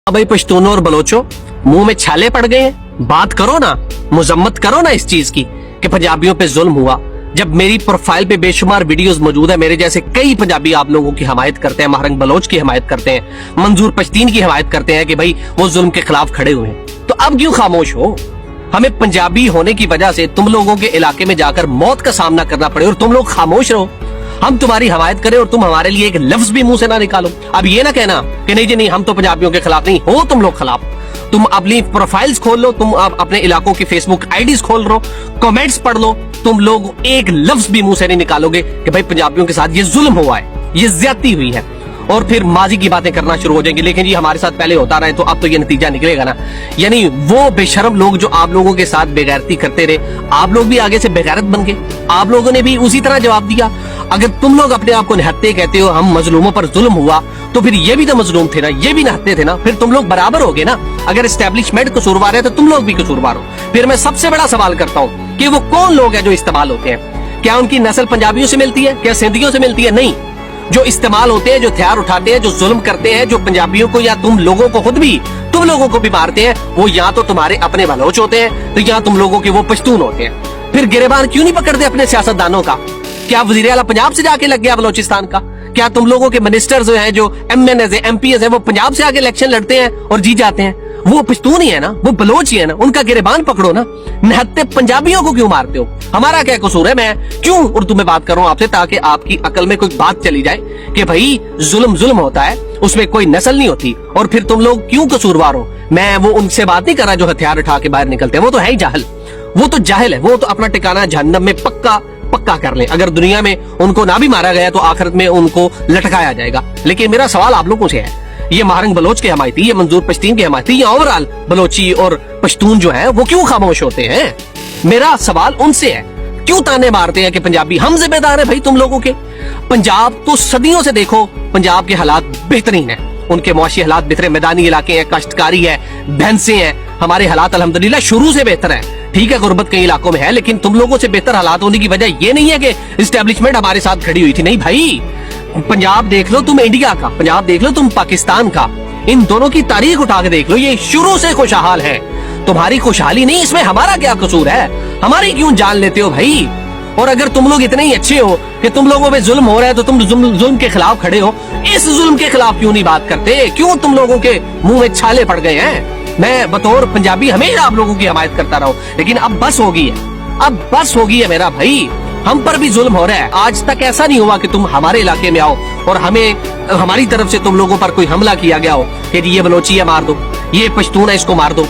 भाई पश्तूनों और बलोचों, मुंह में छाले पड़ गए हैं। बात करो ना, मुजम्मत करो ना इस चीज की कि पंजाबियों पे जुल्म हुआ। जब मेरी प्रोफाइल पे बेशुमार वीडियोस मौजूद है, मेरे जैसे कई पंजाबी आप लोगों की हमायत करते हैं, महारंग बलोच की हमायत करते हैं, मंजूर पश्तीन की हमायत करते हैं कि भाई वो जुल्म के खिलाफ खड़े हुए हैं, तो अब क्यों खामोश हो? हमें पंजाबी होने की वजह से तुम लोगों के इलाके में जाकर मौत का सामना करना पड़े और तुम लोग खामोश रहो। हम तुम्हारी हमायत करें और तुम हमारे लिए एक लफ्ज भी मुंह से ना निकालो। अब ये ना कहना कि नहीं जी नहीं, हम तो पंजाबियों के खिलाफ नहीं हो, तुम लोग खिलाफ। तुम अपनी प्रोफाइल्स खोल लो, तुम अपने इलाकों की फेसबुक आईडीज खोल लो, कमेंट्स पढ़ लो, तुम लोग एक लफ्ज भी मुंह से नहीं निकालोगे कि भाई पंजाबियों के साथ ये जुल्म हुआ है, ये ज्यादती हुई है, और फिर माजी की बातें करना शुरू हो जाएंगे। लेकिन जी हमारे साथ पहले होता रहा है तो अब तो ये नतीजा निकलेगा ना। यानी वो बेशरम लोग जो आप लोगों के साथ बेगैरती करते रहे, आप लोग भी आगे से बेगैरत बन गए, आप लोगों ने भी उसी तरह जवाब दिया। अगर तुम लोग अपने आप को निहत्ते कहते हो, हम मजलूमों पर जुल्म हुआ, तो फिर ये भी तो मजलूम थे ना, ये भी निहत्ते थे ना, फिर तुम लोग बराबर हो गए ना। अगर एस्टेब्लिशमेंट कसूरवार है तो तुम लोग भी कसूरवार हो। फिर मैं सबसे बड़ा सवाल करता हूँ कि वो कौन लोग हैं जो इस्तेमाल होते हैं? क्या उनकी नस्ल पंजाबियों से मिलती है? क्या सिंधियों से मिलती है? नहीं। जो इस्तेमाल होते हैं, जो हथियार उठाते हैं, जो जुल्म करते हैं, जो पंजाबियों को या तुम लोगों को खुद भी, तुम लोगों को भी मारते हैं, वो या तो तुम्हारे अपने बलोच होते हैं, तो या तुम लोगों के वो पश्तून होते हैं। फिर गिरेबान क्यों नहीं पकड़ते अपने सियासतदानों का? क्या वजीर आला पंजाब से जाके लग गया बलोचिस्तान का? क्या तुम लोगों के मिनिस्टर्स जो हैं, जो एमएनएस है, एमपीएस है, वो पंजाब से आके इलेक्शन लड़ते हैं और जीत जाते हैं? वो पश्तून ही है ना, वो बलोच ही है ना, उनका गिरेबान पकड़ो ना। निहत्ते पंजाबियों को क्यों मारते हो? हमारा क्या कसूर है? मैं क्यों उर्दू में बात कर रहा हूं आपसे, ताकि आपकी अकल में कोई बात चली जाए कि भाई जुल्म जुल्म होता है, उसमें कोई नस्ल नहीं होती, और फिर तुम लोग क्यों कसूरवार हो? मैं वो उनसे बात नहीं कर रहा जो हथियार उठा के बाहर निकलते हैं, वो तो है ही जाहिल, वो तो जाहिल है, वो तो अपना ठिकाना जहन्नम में पक्का कर ले। अगर दुनिया में उनको ना भी मारा गया तो आखिरत में उनको लटकाया जाएगा। लेकिन मेरा सवाल आप लोगों से है, ये महारंग बलोच के हमायती, ये मंजूर पश्तीन के हमायती, ये ओवरऑल बलोची और पश्तून जो है वो क्यों खामोश होते हैं? मेरा सवाल उनसे है, क्यों ताने मारते हैं कि पंजाबी हम जिम्मेदार है भाई तुम लोगों के? पंजाब तो सदियों से देखो, पंजाब के हालात बेहतरीन है, उनके मुआशी हालात बेहतर है, मैदानी इलाके हैं, काश्तकारी है, भैंसे हैं, हमारे हालात अल्हम्दुलिल्लाह शुरू से बेहतर है। ठीक है, गुर्बत कई इलाकों में है, लेकिन तुम लोगों से बेहतर हालात होने की वजह ये नहीं है कि एस्टेब्लिशमेंट हमारे साथ खड़ी हुई थी। नहीं भाई, पंजाब देख लो तुम इंडिया का, पंजाब देख लो तुम पाकिस्तान का, इन दोनों की तारीख उठा के देख लो, ये शुरू से खुशहाल है। तुम्हारी खुशहाली नहीं, इसमें हमारा क्या कसूर है? हमारी क्यों जान लेते हो भाई? और अगर तुम लोग इतने ही अच्छे हो कि तुम लोगों पे जुल्म हो रहा है तो तुम जुल्म के खिलाफ खड़े हो, इस जुल्म के खिलाफ क्यों नहीं बात करते? क्यों तुम लोगों के मुंह में छाले पड़ गए हैं? मैं बतौर पंजाबी हमेशा आप लोगों की हमायत करता रहा हूं, लेकिन अब बस हो गई है, अब बस हो गई है मेरा भाई। हम पर भी जुल्म हो रहा है। आज तक ऐसा नहीं हुआ कि तुम हमारे इलाके में आओ और हमें हमारी तरफ से तुम लोगों पर कोई हमला किया गया हो कि ये बलोची है मार दो, ये पश्तून है इसको मार दो।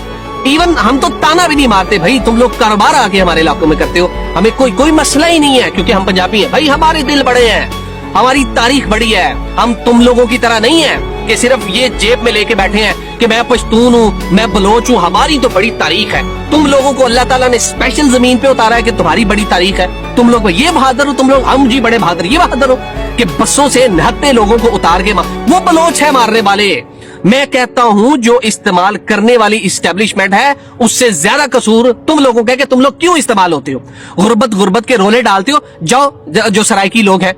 इवन हम तो ताना भी नहीं मारते भाई, तुम लोग कारोबार आके हमारे इलाकों में करते हो, हमें कोई मसला ही नहीं है, क्योंकि हम पंजाबी हैं भाई, हमारे दिल बड़े हैं, हमारी तारीख बड़ी है। हम तुम लोगों की तरह नहीं है कि सिर्फ ये जेब में लेके बैठे हैं कि मैं पश्तून हूँ, मैं बलोच हूँ। हमारी तो बड़ी तारीख है। तुम लोगों को अल्लाह ताला ने स्पेशल जमीन पे उतारा है कि तुम्हारी बड़ी तारीख है। तुम लोग ये बहादुर हो, तुम लोग हम जी बड़े बहादुर, ये बहादुर हो कि बसों से निहत्ते लोगों को उतार के वो बलोच है मारने वाले। मैं कहता हूं जो इस्तेमाल करने वाली इस्टेब्लिशमेंट है, उससे ज्यादा कसूर तुम लोगों का कि तुम लोग क्यों इस्तेमाल होते हो, गुर्बत के रोले डालते हो। जो सराइकी लोग हैं,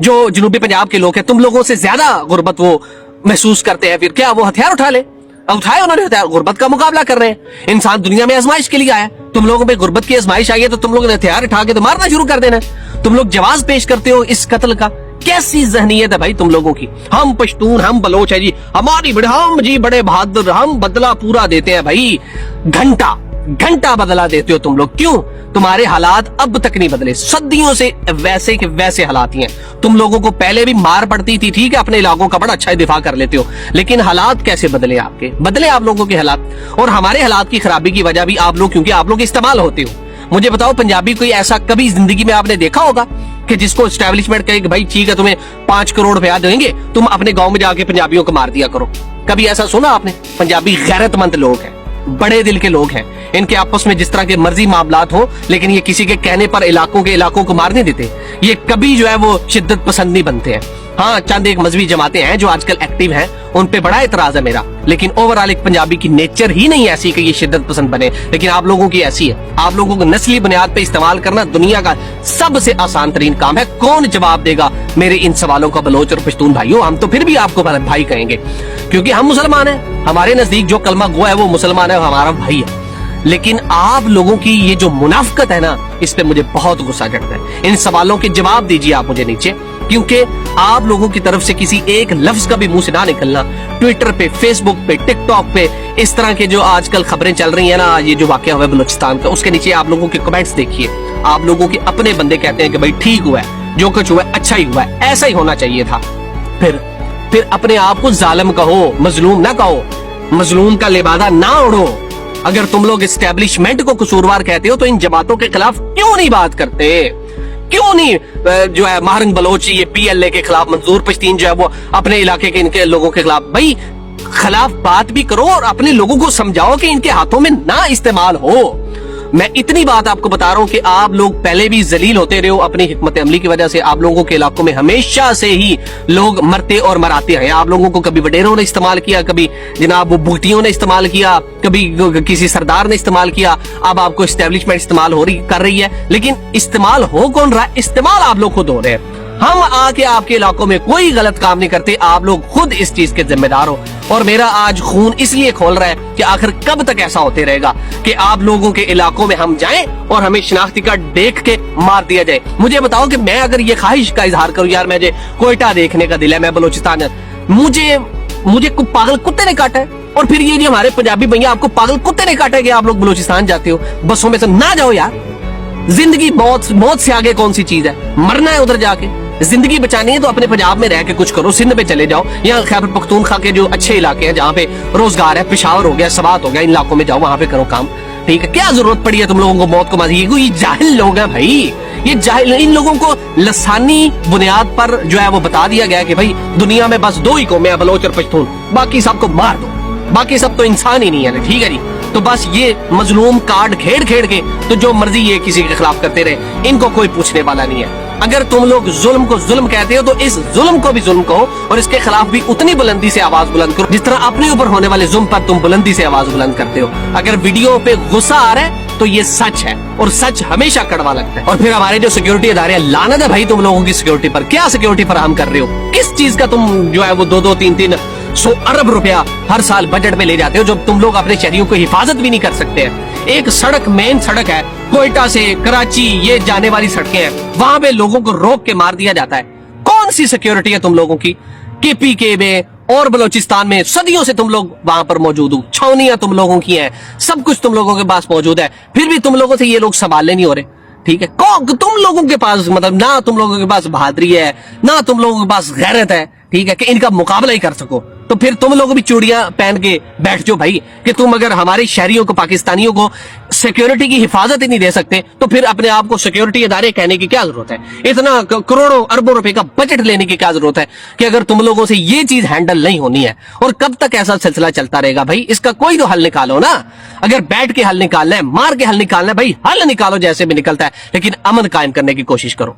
जो जनूबी पंजाब के लोग हैं, तुम लोगों से ज्यादा गुर्बत वो महसूस करते हैं। फिर क्या वो हथियार उठा ले? उठाए उन्होंने हथियार, गुर्बत का मुकाबला कर रहे हैं। इंसान दुनिया में आजमाइश के लिए आया, तुम लोगों पे गुर्बत की आजमाइश आई है तो तुम लोगों ने हथियार उठा के तो मारना शुरू कर देना। तुम लोग जवाब पेश करते हो इस कत्ल का। कैसी जहनीयत है भाई तुम लोगों की? हम पश्तून, हम बलोच है जी, हमारी बड़े, हम जी बड़े बहादुर, हम बदला पूरा देते हैं भाई। घंटा बदला देते हो तुम लोग। क्यों? तुम्हारे हालात अब तक नहीं बदले, सदियों से वैसे के वैसे हालात ही हैं। तुम लोगों को पहले भी मार पड़ती थी, ठीक है, अपने इलाकों का बड़ा अच्छा दिफा कर लेते हो, लेकिन हालात कैसे बदले आपके? बदले आप लोगों के हालात, और हमारे हालात की खराबी की वजह भी आप लोग, क्योंकि आप लोग इस्तेमाल होते हो। मुझे बताओ, पंजाबी कोई ऐसा कभी जिंदगी में आपने देखा होगा कि जिसको एस्टेब्लिशमेंट कहे कि भाई ठीक है तुम्हें 5 करोड़ रुपया देंगे, तुम अपने गांव में जाके पंजाबियों को मार दिया करो? कभी ऐसा सुना आपने? पंजाबी गैरतमंद लोग हैं, बड़े दिल के लोग हैं, इनके आपस में जिस तरह के मर्जी मामलात हो, लेकिन ये किसी के कहने पर इलाकों को मार नहीं देते। ये कभी जो है वो शिद्दत पसंद नहीं बनते हैं। ہاں چند ایک مذہبی جماعتیں ہیں جو آج کل ایکٹیو ہیں, ان پہ بڑا اعتراض ہے میرا, لیکن اوورآل ایک پنجابی کی نیچر ہی نہیں ایسی کہ یہ شدت پسند بنے, لیکن آپ لوگوں کی ایسی ہے. آپ لوگوں کو نسلی بنیاد پہ استعمال کرنا دنیا کا سب سے آسان ترین کام ہے. کون جواب دے گا میرے ان سوالوں کا بلوچ اور پشتون بھائیوں؟ ہم تو پھر بھی آپ کو بھائی کہیں گے, کیونکہ ہم مسلمان ہیں. ہمارے نزدیک جو کلمہ گو ہے وہ مسلمان ہے, ہمارا بھائی ہے. لیکن آپ لوگوں کی یہ جو منافقت ہے نا, اس پہ مجھے بہت غصہ چڑھتا ہے. ان سوالوں کے جواب دیجیے آپ مجھے نیچے, کیونکہ آپ لوگوں کی طرف سے کسی ایک لفظ کا بھی منہ سے نہ نکلنا. ٹویٹر پہ, فیس بک پہ, ٹک ٹاک پہ اس طرح کے جو آج کل خبریں چل رہی ہیں نا, یہ جو واقعہ ہوا ہے بلوچستان کا, اس کے نیچے آپ لوگوں کے کمنٹس دیکھیے. آپ لوگوں کے اپنے بندے کہتے ہیں کہ بھائی ٹھیک ہوا ہے, جو کچھ ہوا ہے اچھا ہی ہوا ہے, ایسا ہی ہونا چاہیے تھا. پھر اپنے آپ کو ظالم کہو, مظلوم نہ کہو, مظلوم کا لبادہ نہ اڑو. اگر تم لوگ اسٹیبلشمنٹ کو قصوروار کہتے ہو تو ان جماعتوں کے خلاف کیوں نہیں بات کرتے؟ کیوں نہیں جو ہے مہرنگ بلوچی, یہ پی ایل اے کے خلاف, منظور پشتین جو ہے وہ اپنے علاقے کے ان کے لوگوں کے خلاف, بھائی خلاف بات بھی کرو اور اپنے لوگوں کو سمجھاؤ کہ ان کے ہاتھوں میں نہ استعمال ہو. میں اتنی بات آپ کو بتا رہا ہوں کہ آپ لوگ پہلے بھی ذلیل ہوتے رہے ہو اپنی حکمت عملی کی وجہ سے. آپ لوگوں کے علاقوں میں ہمیشہ سے ہی لوگ مرتے اور مراتے ہیں. آپ لوگوں کو کبھی وڈیروں نے استعمال کیا, کبھی جناب وہ بھوتیوں نے استعمال کیا, کبھی کسی سردار نے استعمال کیا. اب آپ کو اسٹیبلشمنٹ استعمال کر رہی ہے, لیکن استعمال ہو کون رہا ہے؟ استعمال آپ لوگ خود ہو رہے ہیں. ہم آ کے آپ کے علاقوں میں کوئی غلط کام نہیں کرتے, آپ لوگ خود اس چیز کے ذمہ دار ہو. اور میرا آج خون اس لیے کھول رہا ہے کہ آخر کب تک ایسا ہوتے رہے گا کہ آپ لوگوں کے علاقوں میں ہم جائیں اور ہمیں شناختی کارڈ دیکھ کے مار دیا جائے. مجھے بتاؤ کہ میں اگر یہ خواہش کا اظہار کروں, یار مجھے کوئٹہ دیکھنے کا دل ہے, میں بلوچستان, مجھے پاگل کتے نے کاٹا ہے, اور پھر یہ جو ہمارے پنجابی بھیا آپ کو پاگل کتے نے کاٹا ہے کہ آپ لوگ بلوچستان جاتے ہو. بسوں میں سے نہ جاؤ یار, زندگی موت سے آگے کون سی چیز ہے؟ مرنا ہے ادھر جا کے. زندگی بچانی ہے تو اپنے پنجاب میں رہ کے کچھ کرو, سندھ میں چلے جاؤ, یہاں خیبر پختونخوا کے جو اچھے علاقے ہیں جہاں پہ روزگار ہے, پشاور ہو گیا, سوات ہو گیا, ان علاقوں میں جاؤ, وہاں پہ کرو کام. ٹھیک ہے, کیا ضرورت پڑی ہے تم لوگوں کو موت کو مارنے کی؟ یہ جاہل لوگ ہیں بھائی, یہ جاہل. ان لوگوں کو لسانی بنیاد پر جو ہے وہ بتا دیا گیا کہ بھائی دنیا میں بس دو ہی قومیں ہیں, بلوچ اور پشتون, باقی سب کو مار دو, باقی سب تو انسان ہی نہیں ہے. ٹھیک ہے جی, تو بس یہ مظلوم کارڈ کھیڑ کے تو جو مرضی یہ کسی کے خلاف کرتے رہے, ان کو کوئی پوچھنے والا نہیں ہے. اگر تم لوگ ظلم کو ظلم کہتے ہو تو اس ظلم کو بھی ظلم کہو, اور اس کے خلاف بھی اتنی بلندی سے آواز بلند کرو جس طرح اپنے اوپر ہونے والے ظلم پر تم بلندی سے آواز بلند کرتے ہو. اگر ویڈیو پہ غصہ آ رہا ہے تو یہ سچ ہے, اور سچ ہمیشہ کڑوا لگتا ہے. اور پھر ہمارے جو سیکیورٹی ادارے ہیں, لعنت ہے بھائی تم لوگوں کی سیکیورٹی پر. کیا سیکیورٹی فراہم کر رہے ہو؟ کس چیز کا تم جو ہے وہ 200-300 ارب روپیہ ہر سال بجٹ میں لے جاتے ہو, جب تم لوگ اپنے شہریوں کو حفاظت بھی نہیں کر سکتے ہیں. ایک سڑک, مین سڑک ہے کوئٹہ سے کراچی, یہ جانے والی سڑکیں ہیں, وہاں پہ لوگوں کو روک کے مار دیا جاتا ہے. کون سی سیکیورٹی ہے تم لوگوں کی؟ کے پی کے میں اور بلوچستان میں صدیوں سے تم لوگ وہاں پر موجود ہو, چھاونیاں تم لوگوں کی ہیں, سب کچھ تم لوگوں کے پاس موجود ہے, پھر بھی تم لوگوں سے یہ لوگ سنبھالنے نہیں ہو رہے. ٹھیک ہے, تم لوگوں کے پاس مطلب نہ تم لوگوں کے پاس بہادری ہے, نہ تم لوگوں کے پاس غیرت ہے, ٹھیک ہے, کہ ان کا مقابلہ ہی کر سکو. تو پھر تم لوگ بھی چوڑیاں پہن کے بیٹھ جاؤ بھائی, کہ تم اگر ہمارے شہریوں کو, پاکستانیوں کو سیکیورٹی کی حفاظت ہی نہیں دے سکتے تو پھر اپنے آپ کو سیکیورٹی ادارے کہنے کی کیا ضرورت ہے؟ اتنا کروڑوں اربوں روپے کا بجٹ لینے کی کیا ضرورت ہے کہ اگر تم لوگوں سے یہ چیز ہینڈل نہیں ہونی ہے؟ اور کب تک ایسا سلسلہ چلتا رہے گا بھائی؟ اس کا کوئی تو حل نکالو نا. اگر بیٹھ کے حل نکالنا ہے, مار کے حل نکالنا ہے, بھائی حل نکالو جیسے بھی نکلتا ہے, لیکن امن قائم کرنے کی کوشش کرو.